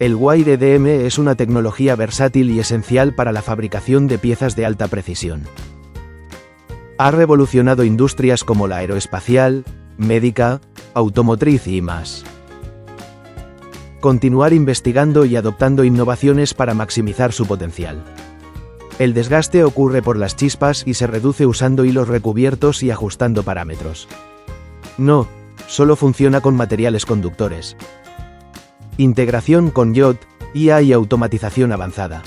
El WireDM es una tecnología versátil y esencial para la fabricación de piezas de alta precisión. Ha revolucionado industrias como la aeroespacial, médica, automotriz y más. Continuar investigando y adoptando innovaciones para maximizar su potencial. El desgaste ocurre por las chispas y se reduce usando hilos recubiertos y ajustando parámetros. No, solo funciona con materiales conductores. Integración con IoT, IA y automatización avanzada.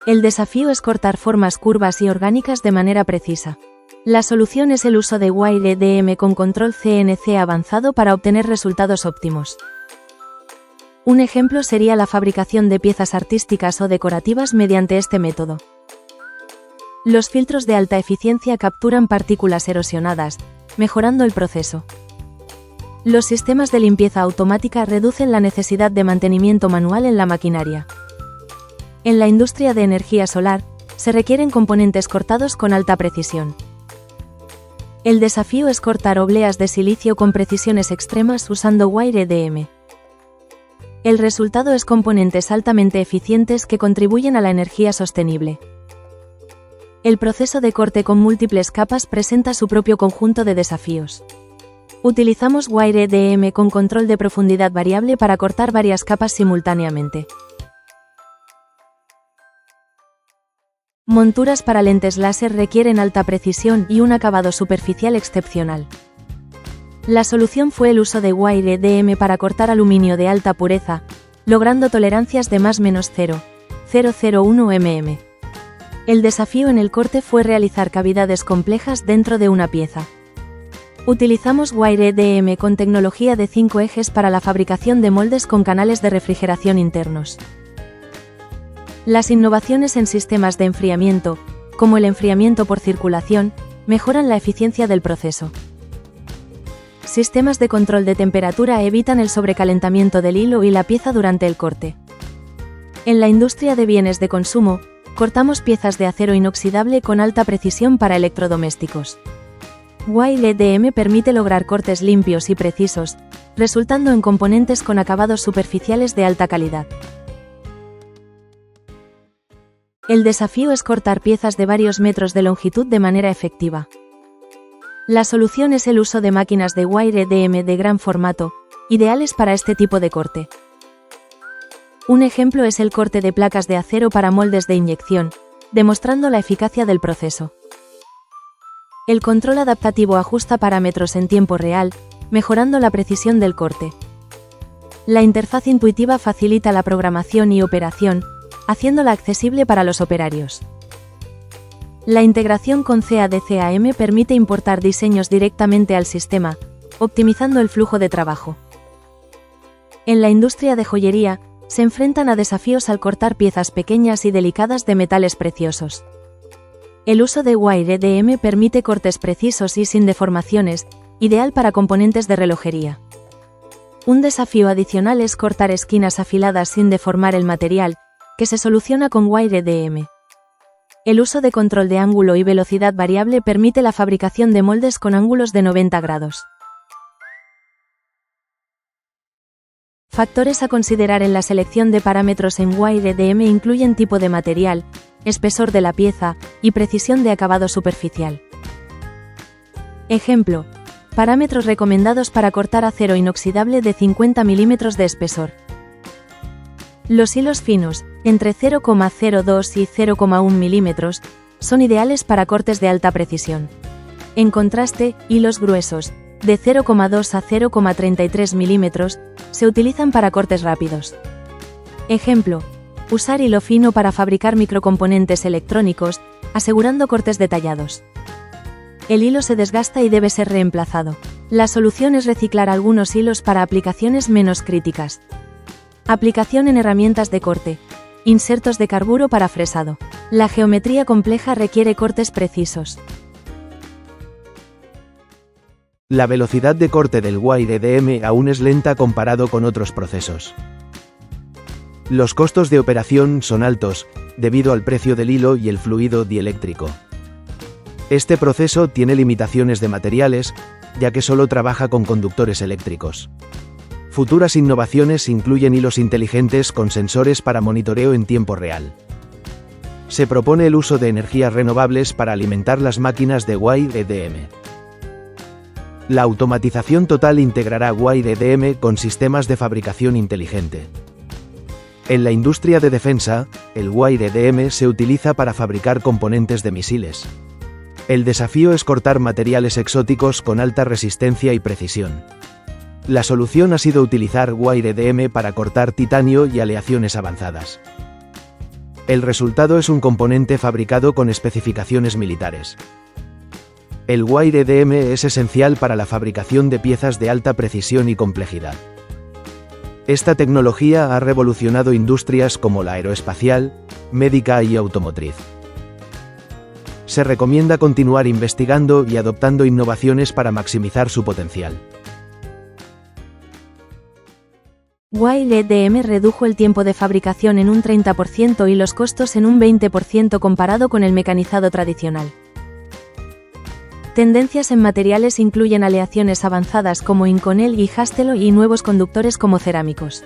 El desafío es cortar formas curvas y orgánicas de manera precisa. La solución es el uso de WireDM con control CNC avanzado para obtener resultados óptimos. Un ejemplo sería la fabricación de piezas artísticas o decorativas mediante este método. Los filtros de alta eficiencia capturan partículas erosionadas, mejorando el proceso. Los sistemas de limpieza automática reducen la necesidad de mantenimiento manual en la maquinaria. En la industria de energía solar, se requieren componentes cortados con alta precisión. El desafío es cortar obleas de silicio con precisiones extremas usando WireDM. El resultado es componentes altamente eficientes que contribuyen a la energía sostenible. El proceso de corte con múltiples capas presenta su propio conjunto de desafíos. Utilizamos WireDM con control de profundidad variable para cortar varias capas simultáneamente. Monturas para lentes láser requieren alta precisión y un acabado superficial excepcional. La solución fue el uso de WireDM para cortar aluminio de alta pureza, logrando tolerancias de +/- 0,001 mm. El desafío en el corte fue realizar cavidades complejas dentro de una pieza. Utilizamos WireDM con tecnología de 5 ejes para la fabricación de moldes con canales de refrigeración internos. Las innovaciones en sistemas de enfriamiento, como el enfriamiento por circulación, mejoran la eficiencia del proceso. Sistemas de control de temperatura evitan el sobrecalentamiento del hilo y la pieza durante el corte. En la industria de bienes de consumo, cortamos piezas de acero inoxidable con alta precisión para electrodomésticos. WireDM permite lograr cortes limpios y precisos, resultando en componentes con acabados superficiales de alta calidad. El desafío es cortar piezas de varios metros de longitud de manera efectiva. La solución es el uso de máquinas de WireDM de gran formato, ideales para este tipo de corte. Un ejemplo es el corte de placas de acero para moldes de inyección, demostrando la eficacia del proceso. El control adaptativo ajusta parámetros en tiempo real, mejorando la precisión del corte. La interfaz intuitiva facilita la programación y operación, haciéndola accesible para los operarios. La integración con CAD/CAM permite importar diseños directamente al sistema, optimizando el flujo de trabajo. En la industria de joyería, se enfrentan a desafíos al cortar piezas pequeñas y delicadas de metales preciosos. El uso de WireDM permite cortes precisos y sin deformaciones, ideal para componentes de relojería. Un desafío adicional es cortar esquinas afiladas sin deformar el material, que se soluciona con WireDM. El uso de control de ángulo y velocidad variable permite la fabricación de moldes con ángulos de 90 grados. Factores a considerar en la selección de parámetros en WireDM incluyen tipo de material, espesor de la pieza y precisión de acabado superficial. Ejemplo: parámetros recomendados para cortar acero inoxidable de 50 mm de espesor. Los hilos finos, entre 0,02 y 0,1 mm, son ideales para cortes de alta precisión. En contraste, hilos gruesos, de 0,2 a 0,33 mm, se utilizan para cortes rápidos. Ejemplo: usar hilo fino para fabricar microcomponentes electrónicos, asegurando cortes detallados. El hilo se desgasta y debe ser reemplazado. La solución es reciclar algunos hilos para aplicaciones menos críticas. Aplicación en herramientas de corte. Insertos de carburo para fresado. La geometría compleja requiere cortes precisos. La velocidad de corte del WireDM aún es lenta comparado con otros procesos. Los costos de operación son altos, debido al precio del hilo y el fluido dieléctrico. Este proceso tiene limitaciones de materiales, ya que solo trabaja con conductores eléctricos. Futuras innovaciones incluyen hilos inteligentes con sensores para monitoreo en tiempo real. Se propone el uso de energías renovables para alimentar las máquinas de Wire EDM. La automatización total integrará Wire EDM con sistemas de fabricación inteligente. En la industria de defensa, el Wire EDM se utiliza para fabricar componentes de misiles. El desafío es cortar materiales exóticos con alta resistencia y precisión. La solución ha sido utilizar Wire EDM para cortar titanio y aleaciones avanzadas. El resultado es un componente fabricado con especificaciones militares. El Wire EDM es esencial para la fabricación de piezas de alta precisión y complejidad. Esta tecnología ha revolucionado industrias como la aeroespacial, médica y automotriz. Se recomienda continuar investigando y adoptando innovaciones para maximizar su potencial. Wire EDM redujo el tiempo de fabricación en un 30% y los costos en un 20% comparado con el mecanizado tradicional. Tendencias en materiales incluyen aleaciones avanzadas como Inconel y Hastelloy y nuevos conductores como cerámicos.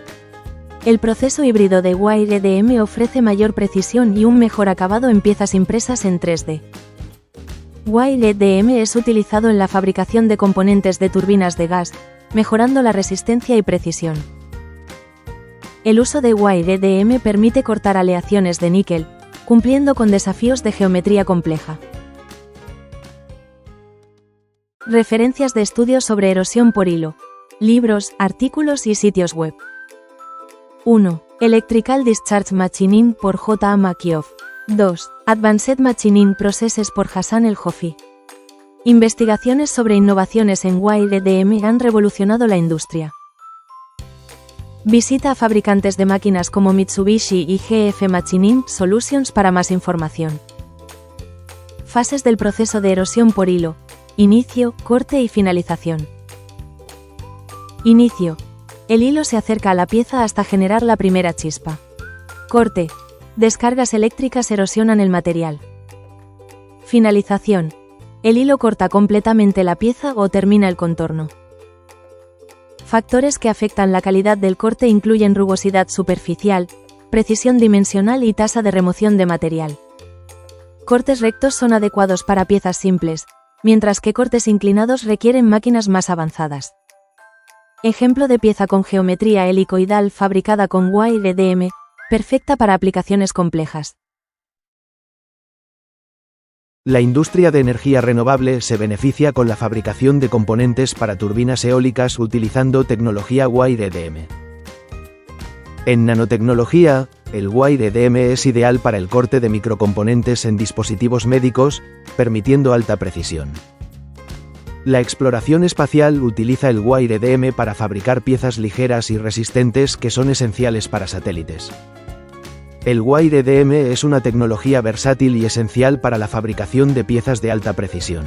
El proceso híbrido de Wire EDM ofrece mayor precisión y un mejor acabado en piezas impresas en 3D. Wire EDM es utilizado en la fabricación de componentes de turbinas de gas, mejorando la resistencia y precisión. El uso de Wire EDM permite cortar aleaciones de níquel, cumpliendo con desafíos de geometría compleja. Referencias de estudios sobre erosión por hilo. Libros, artículos y sitios web. 1. Electrical Discharge Machining por J. A. Makioff. 2. Advanced Machining Processes por Hassan El-Jofi. Investigaciones sobre innovaciones en Wire EDM han revolucionado la industria. Visita a fabricantes de máquinas como Mitsubishi y GF Machining Solutions para más información. Fases del proceso de erosión por hilo. Inicio, corte y finalización. Inicio. El hilo se acerca a la pieza hasta generar la primera chispa. Corte. Descargas eléctricas erosionan el material. Finalización. El hilo corta completamente la pieza o termina el contorno. Factores que afectan la calidad del corte incluyen rugosidad superficial, precisión dimensional y tasa de remoción de material. Cortes rectos son adecuados para piezas simples, mientras que cortes inclinados requieren máquinas más avanzadas. Ejemplo de pieza con geometría helicoidal fabricada con Wire EDM, perfecta para aplicaciones complejas. La industria de energía renovable se beneficia con la fabricación de componentes para turbinas eólicas utilizando tecnología Wire EDM. En nanotecnología, el Wire EDM es ideal para el corte de microcomponentes en dispositivos médicos, permitiendo alta precisión. La exploración espacial utiliza el Wire EDM para fabricar piezas ligeras y resistentes que son esenciales para satélites. El Wire EDM es una tecnología versátil y esencial para la fabricación de piezas de alta precisión.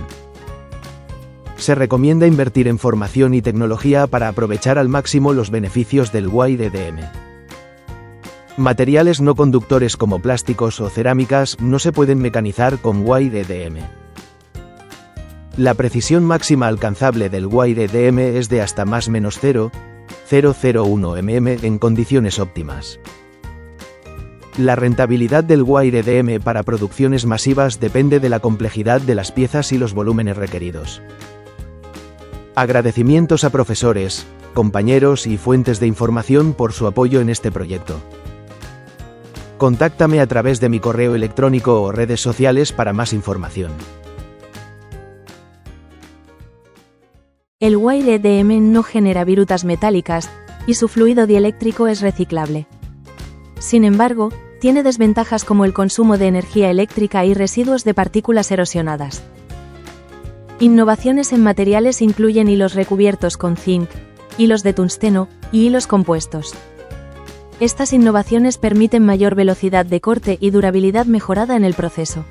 Se recomienda invertir en formación y tecnología para aprovechar al máximo los beneficios del Wire EDM. Materiales no conductores como plásticos o cerámicas no se pueden mecanizar con Wire EDM. La precisión máxima alcanzable del Wire EDM es de hasta más menos 0,001 mm en condiciones óptimas. La rentabilidad del Wire EDM para producciones masivas depende de la complejidad de las piezas y los volúmenes requeridos. Agradecimientos a profesores, compañeros y fuentes de información por su apoyo en este proyecto. Contáctame a través de mi correo electrónico o redes sociales para más información. El Wire EDM no genera virutas metálicas, y su fluido dieléctrico es reciclable. Sin embargo, tiene desventajas como el consumo de energía eléctrica y residuos de partículas erosionadas. Innovaciones en materiales incluyen hilos recubiertos con zinc, hilos de tungsteno, y hilos compuestos. Estas innovaciones permiten mayor velocidad de corte y durabilidad mejorada en el proceso.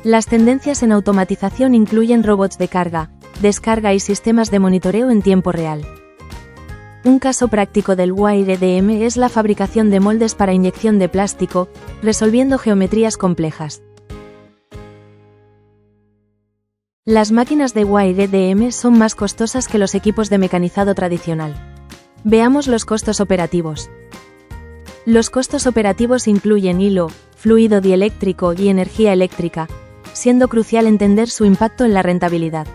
Las tendencias en automatización incluyen robots de carga, descarga y sistemas de monitoreo en tiempo real. Un caso práctico del Wire EDM es la fabricación de moldes para inyección de plástico, resolviendo geometrías complejas. Las máquinas de Wire EDM son más costosas que los equipos de mecanizado tradicional. Veamos los costos operativos. Los costos operativos incluyen hilo, fluido dieléctrico y energía eléctrica, siendo crucial entender su impacto en la rentabilidad.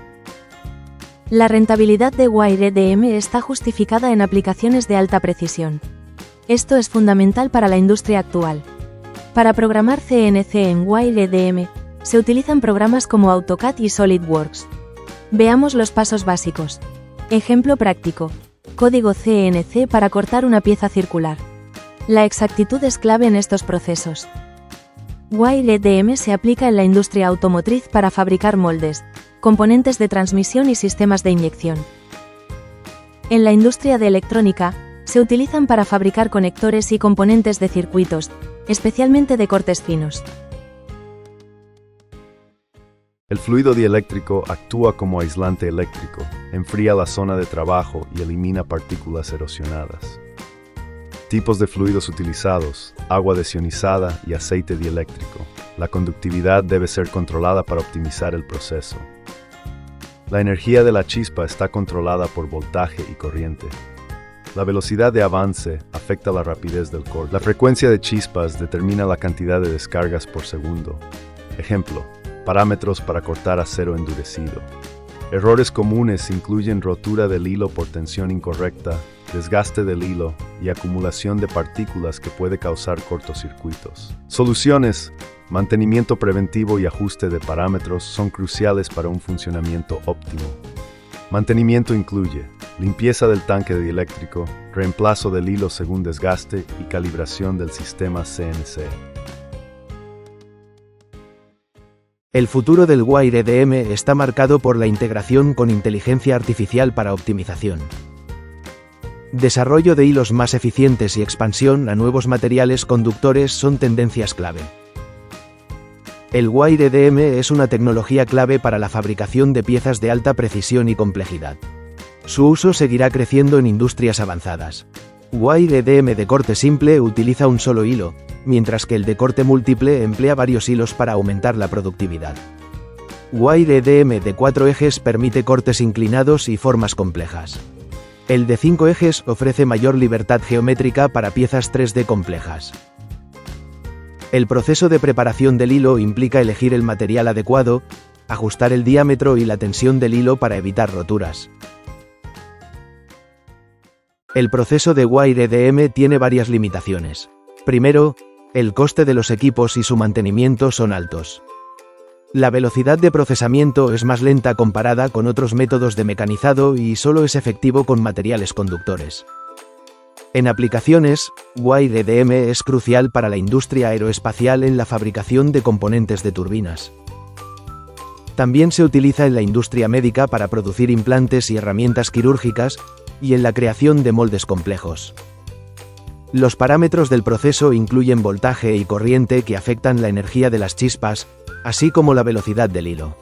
La rentabilidad de WireEDM está justificada en aplicaciones de alta precisión. Esto es fundamental para la industria actual. Para programar CNC en WireEDM, se utilizan programas como AutoCAD y SolidWorks. Veamos los pasos básicos. Ejemplo práctico. Código CNC para cortar una pieza circular. La exactitud es clave en estos procesos. WireEDM se aplica en la industria automotriz para fabricar moldes, componentes de transmisión y sistemas de inyección. En la industria de electrónica, se utilizan para fabricar conectores y componentes de circuitos, especialmente de cortes finos. El fluido dieléctrico actúa como aislante eléctrico, enfría la zona de trabajo y elimina partículas erosionadas. Tipos de fluidos utilizados: agua desionizada y aceite dieléctrico. La conductividad debe ser controlada para optimizar el proceso. La energía de la chispa está controlada por voltaje y corriente. La velocidad de avance afecta la rapidez del corte. La frecuencia de chispas determina la cantidad de descargas por segundo. Ejemplo: parámetros para cortar acero endurecido. Errores comunes incluyen rotura del hilo por tensión incorrecta, desgaste del hilo y acumulación de partículas que puede causar cortocircuitos. Soluciones: mantenimiento preventivo y ajuste de parámetros son cruciales para un funcionamiento óptimo. Mantenimiento incluye limpieza del tanque dieléctrico, reemplazo del hilo según desgaste y calibración del sistema CNC. El futuro del WireEDM está marcado por la integración con inteligencia artificial para optimización. Desarrollo de hilos más eficientes y expansión a nuevos materiales conductores son tendencias clave. El WireEDM es una tecnología clave para la fabricación de piezas de alta precisión y complejidad. Su uso seguirá creciendo en industrias avanzadas. WireEDM de corte simple utiliza un solo hilo, mientras que el de corte múltiple emplea varios hilos para aumentar la productividad. WireEDM de 4 ejes permite cortes inclinados y formas complejas. El de 5 ejes ofrece mayor libertad geométrica para piezas 3D complejas. El proceso de preparación del hilo implica elegir el material adecuado, ajustar el diámetro y la tensión del hilo para evitar roturas. El proceso de WireEDM tiene varias limitaciones. Primero, el coste de los equipos y su mantenimiento son altos. La velocidad de procesamiento es más lenta comparada con otros métodos de mecanizado y solo es efectivo con materiales conductores. En aplicaciones, WireEDM es crucial para la industria aeroespacial en la fabricación de componentes de turbinas. También se utiliza en la industria médica para producir implantes y herramientas quirúrgicas y en la creación de moldes complejos. Los parámetros del proceso incluyen voltaje y corriente que afectan la energía de las chispas, así como la velocidad del hilo.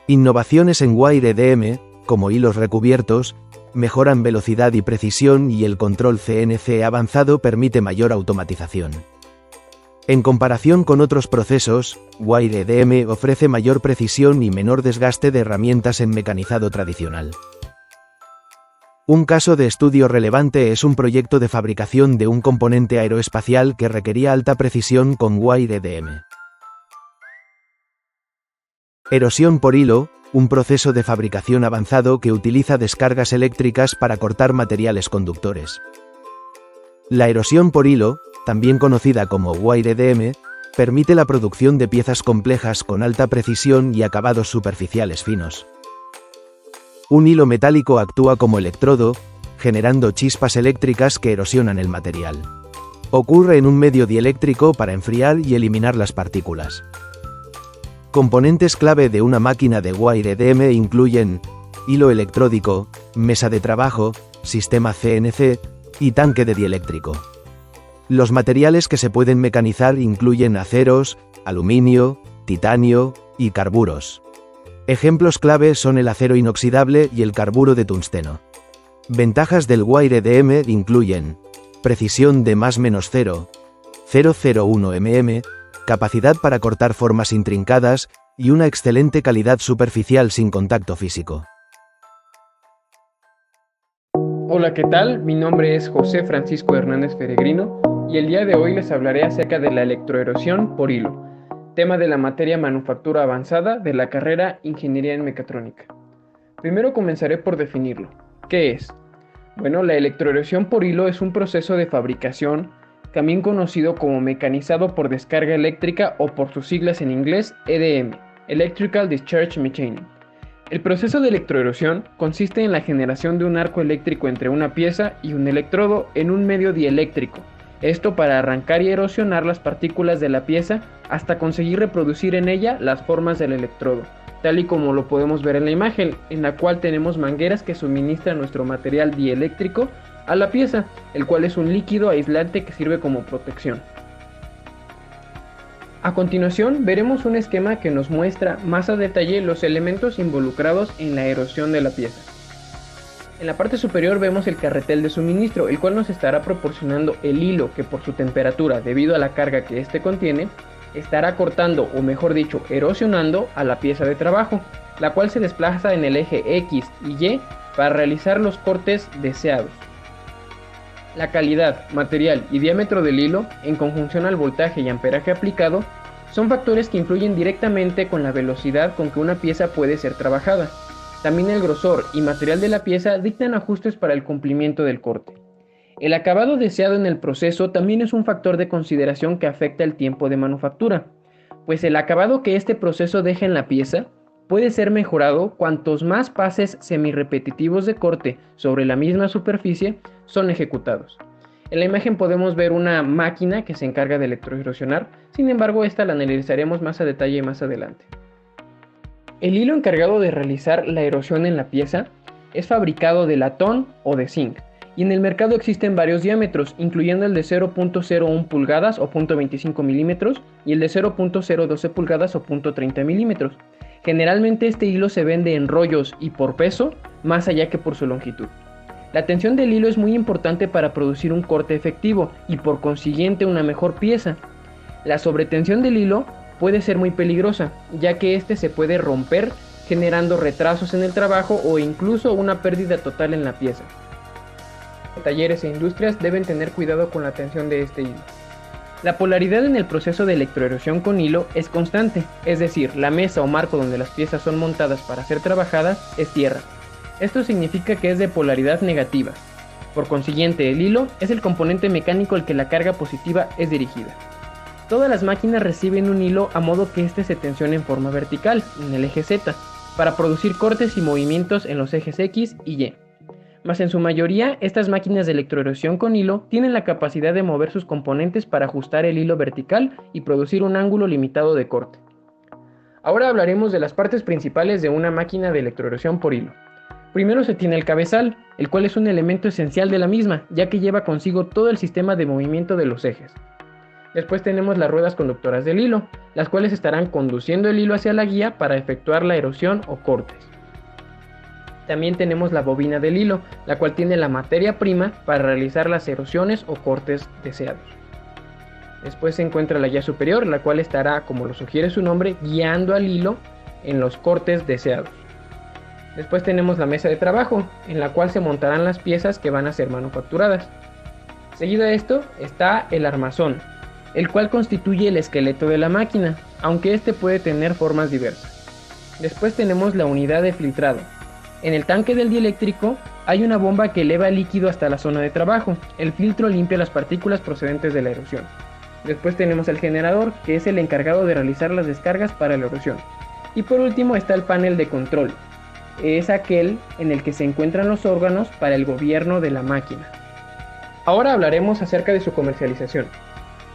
Innovaciones en WireEDM, como hilos recubiertos, mejoran velocidad y precisión y el control CNC avanzado permite mayor automatización. En comparación con otros procesos, WireEDM ofrece mayor precisión y menor desgaste de herramientas en mecanizado tradicional. Un caso de estudio relevante es un proyecto de fabricación de un componente aeroespacial que requería alta precisión con WireEDM. Erosión por hilo, un proceso de fabricación avanzado que utiliza descargas eléctricas para cortar materiales conductores. La erosión por hilo, también conocida como WireEDM, permite la producción de piezas complejas con alta precisión y acabados superficiales finos. Un hilo metálico actúa como electrodo, generando chispas eléctricas que erosionan el material. Ocurre en un medio dieléctrico para enfriar y eliminar las partículas. Componentes clave de una máquina de WireEDM incluyen hilo electródico, mesa de trabajo, sistema CNC y tanque de dieléctrico. Los materiales que se pueden mecanizar incluyen aceros, aluminio, titanio y carburos. Ejemplos clave son el acero inoxidable y el carburo de tungsteno. Ventajas del WireEDM incluyen precisión de ±0,001 mm, capacidad para cortar formas intrincadas y una excelente calidad superficial sin contacto físico. Hola, ¿qué tal? Mi nombre es José Francisco Hernández Peregrino y el día de hoy les hablaré acerca de la electroerosión por hilo, tema de la materia Manufactura Avanzada de la carrera Ingeniería en Mecatrónica. Primero comenzaré por definirlo. ¿Qué es? Bueno, la electroerosión por hilo es un proceso de fabricación, también conocido como mecanizado por descarga eléctrica o por sus siglas en inglés EDM, Electrical Discharge Machining. El proceso de electroerosión consiste en la generación de un arco eléctrico entre una pieza y un electrodo en un medio dieléctrico, esto para arrancar y erosionar las partículas de la pieza hasta conseguir reproducir en ella las formas del electrodo, tal y como lo podemos ver en la imagen, en la cual tenemos mangueras que suministran nuestro material dieléctrico a la pieza, el cual es un líquido aislante que sirve como protección. A continuación veremos un esquema que nos muestra más a detalle los elementos involucrados en la erosión de la pieza. En la parte superior vemos el carretel de suministro, el cual nos estará proporcionando el hilo que por su temperatura, debido a la carga que éste contiene, estará cortando o mejor dicho erosionando a la pieza de trabajo, la cual se desplaza en el eje X y Y para realizar los cortes deseados. La calidad, material y diámetro del hilo, en conjunción al voltaje y amperaje aplicado, son factores que influyen directamente con la velocidad con que una pieza puede ser trabajada. También el grosor y material de la pieza dictan ajustes para el cumplimiento del corte. El acabado deseado en el proceso también es un factor de consideración que afecta el tiempo de manufactura, pues el acabado que este proceso deja en la pieza puede ser mejorado cuantos más pases semirrepetitivos de corte sobre la misma superficie son ejecutados. En la imagen podemos ver una máquina que se encarga de electroerosionar, sin embargo esta la analizaremos más a detalle más adelante. El hilo encargado de realizar la erosión en la pieza es fabricado de latón o de zinc, y en el mercado existen varios diámetros, incluyendo el de 0.01 pulgadas o 0.25 milímetros y el de 0.012 pulgadas o 0.30 milímetros. Generalmente este hilo se vende en rollos y por peso, más allá que por su longitud. La tensión del hilo es muy importante para producir un corte efectivo y por consiguiente una mejor pieza. La sobretensión del hilo puede ser muy peligrosa, ya que este se puede romper generando retrasos en el trabajo o incluso una pérdida total en la pieza. Talleres e industrias deben tener cuidado con la tensión de este hilo. La polaridad en el proceso de electroerosión con hilo es constante, es decir, la mesa o marco donde las piezas son montadas para ser trabajadas es tierra. Esto significa que es de polaridad negativa. Por consiguiente, el hilo es el componente mecánico al que la carga positiva es dirigida. Todas las máquinas reciben un hilo a modo que éste se tensione en forma vertical, en el eje Z, para producir cortes y movimientos en los ejes X y Y. Mas en su mayoría, estas máquinas de electroerosión con hilo tienen la capacidad de mover sus componentes para ajustar el hilo vertical y producir un ángulo limitado de corte. Ahora hablaremos de las partes principales de una máquina de electroerosión por hilo. Primero se tiene el cabezal, el cual es un elemento esencial de la misma, ya que lleva consigo todo el sistema de movimiento de los ejes. Después tenemos las ruedas conductoras del hilo, las cuales estarán conduciendo el hilo hacia la guía para efectuar la erosión o cortes. También tenemos la bobina del hilo, la cual tiene la materia prima para realizar las erosiones o cortes deseados. Después se encuentra la guía superior, la cual estará, como lo sugiere su nombre, guiando al hilo en los cortes deseados. Después tenemos la mesa de trabajo, en la cual se montarán las piezas que van a ser manufacturadas. Seguido a esto está el armazón, el cual constituye el esqueleto de la máquina, aunque este puede tener formas diversas. Después tenemos la unidad de filtrado. En el tanque del dieléctrico hay una bomba que eleva el líquido hasta la zona de trabajo. El filtro limpia las partículas procedentes de la erosión. Después tenemos el generador, que es el encargado de realizar las descargas para la erosión. Y por último está el panel de control. Es aquel en el que se encuentran los órganos para el gobierno de la máquina. Ahora hablaremos acerca de su comercialización.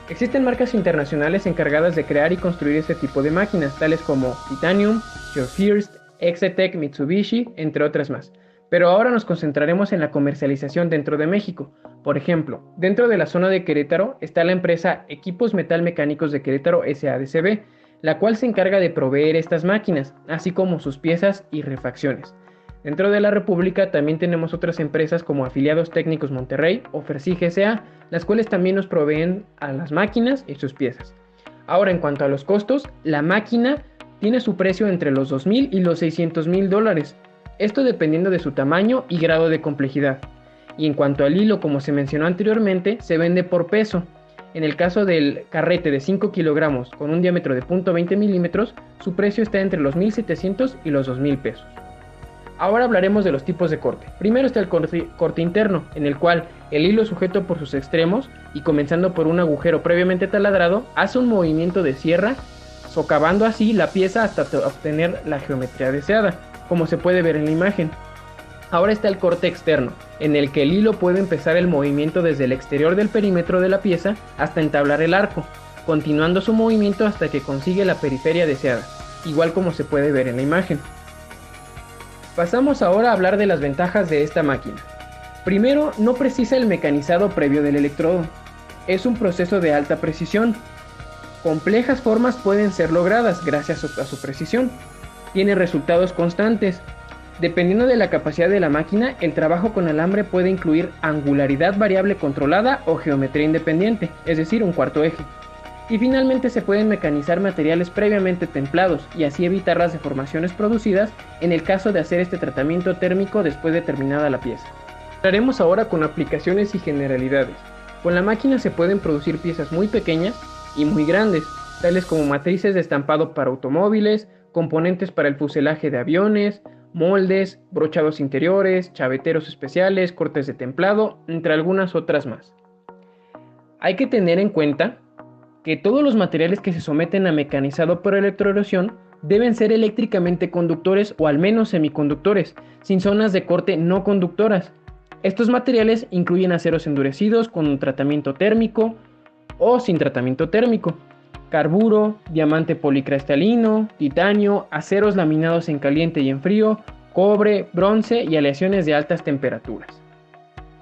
Existen marcas internacionales encargadas de crear y construir este tipo de máquinas, tales como Titanium, Geofirst, Exetec, Mitsubishi, entre otras más. Pero ahora nos concentraremos en la comercialización dentro de México. Por ejemplo, dentro de la zona de Querétaro está la empresa Equipos Metal Mecánicos de Querétaro S.A.D.C.B., la cual se encarga de proveer estas máquinas, así como sus piezas y refacciones. Dentro de la República también tenemos otras empresas como Afiliados Técnicos Monterrey o Fersig S.A., las cuales también nos proveen a las máquinas y sus piezas. Ahora, en cuanto a los costos, la máquina tiene su precio entre los $2,000 y los $600,000, esto dependiendo de su tamaño y grado de complejidad. Y en cuanto al hilo, como se mencionó anteriormente, se vende por peso. En el caso del carrete de 5 kilogramos con un diámetro de 0.20 milímetros, su precio está entre los 1.700 y los 2.000 pesos. Ahora hablaremos de los tipos de corte. Primero está el corte interno, en el cual el hilo sujeto por sus extremos y comenzando por un agujero previamente taladrado, hace un movimiento de sierra, socavando así la pieza hasta obtener la geometría deseada, como se puede ver en la imagen. Ahora está el corte externo, en el que el hilo puede empezar el movimiento desde el exterior del perímetro de la pieza hasta entablar el arco, continuando su movimiento hasta que consigue la periferia deseada, igual como se puede ver en la imagen. Pasamos ahora a hablar de las ventajas de esta máquina. Primero, no precisa el mecanizado previo del electrodo. Es un proceso de alta precisión. Complejas formas pueden ser logradas gracias a su precisión. Tiene resultados constantes. Dependiendo de la capacidad de la máquina, el trabajo con alambre puede incluir angularidad variable controlada o geometría independiente, es decir, un cuarto eje. Y finalmente se pueden mecanizar materiales previamente templados y así evitar las deformaciones producidas en el caso de hacer este tratamiento térmico después de terminada la pieza. Entraremos ahora con aplicaciones y generalidades. Con la máquina se pueden producir piezas muy pequeñas y muy grandes, tales como matrices de estampado para automóviles, componentes para el fuselaje de aviones, moldes, brochados interiores, chaveteros especiales, cortes de templado, entre algunas otras más. Hay que tener en cuenta que todos los materiales que se someten a mecanizado por electroerosión deben ser eléctricamente conductores o al menos semiconductores, sin zonas de corte no conductoras. Estos materiales incluyen aceros endurecidos con un tratamiento térmico o sin tratamiento térmico, carburo, diamante policristalino, titanio, aceros laminados en caliente y en frío, cobre, bronce y aleaciones de altas temperaturas.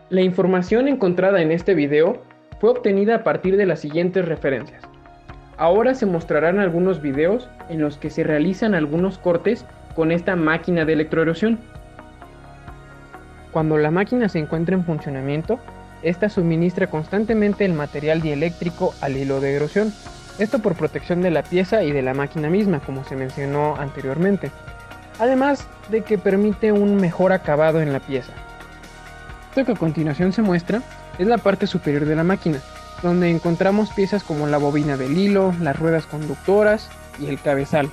La información encontrada en este video fue obtenida a partir de las siguientes referencias. Ahora se mostrarán algunos videos en los que se realizan algunos cortes con esta máquina de electroerosión. Cuando la máquina se encuentra en funcionamiento, esta suministra constantemente el material dieléctrico al hilo de erosión, esto por protección de la pieza y de la máquina misma, como se mencionó anteriormente, además de que permite un mejor acabado en la pieza. Esto que a continuación se muestra es la parte superior de la máquina, donde encontramos piezas como la bobina del hilo, las ruedas conductoras y el cabezal.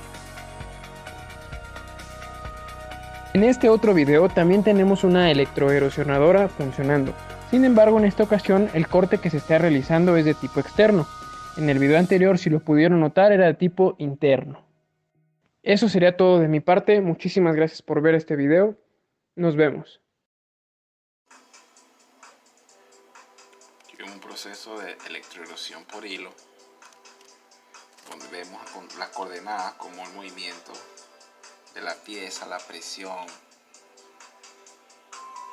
En este otro video también tenemos una electroerosionadora funcionando. Sin embargo, en esta ocasión el corte que se está realizando es de tipo externo. En el video anterior, si lo pudieron notar, era de tipo interno. Eso sería todo de mi parte. Muchísimas gracias por ver este video. Nos vemos. Un proceso de electroerosión por hilo, donde vemos las coordenadas como el movimiento de la pieza, la presión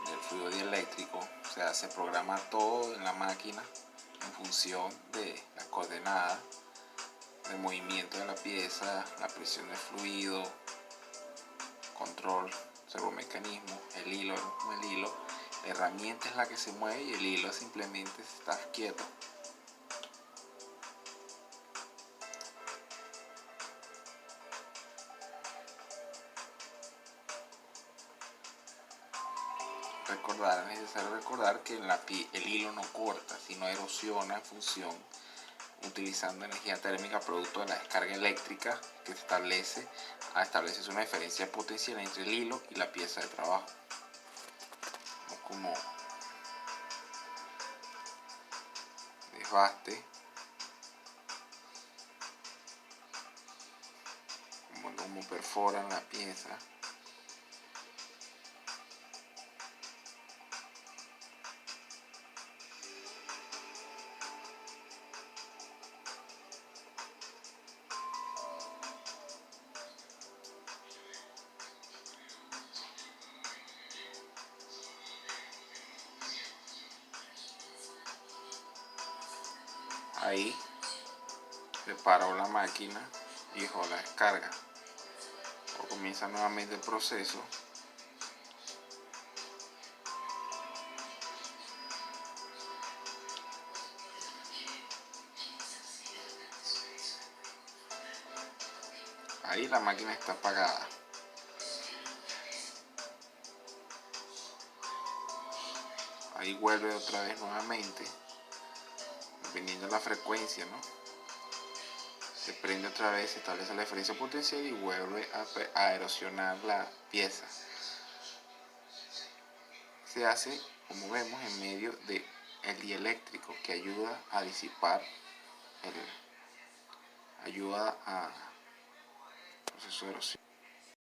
del fluido dieléctrico. O sea, se programa todo en la máquina en función de las coordenadas del movimiento de la pieza, la presión del fluido, control, servomecanismo, el hilo. La herramienta es la que se mueve y el hilo simplemente está quieto. Es necesario recordar que el hilo no corta, sino erosiona en función, utilizando energía térmica producto de la descarga eléctrica que establece una diferencia potencial entre el hilo y la pieza de trabajo. Como desbaste, como perforan la pieza. Ahí preparo la máquina y dejo la descarga. O comienza nuevamente el proceso. Ahí la máquina está apagada. ahí vuelve otra vez nuevamente, dependiendo de la frecuencia, ¿no? Se prende otra vez, se establece la diferencia potencial y vuelve a erosionar la pieza. Se hace, como vemos, en medio del dieléctrico, que ayuda a disipar ayuda a proceso de erosión.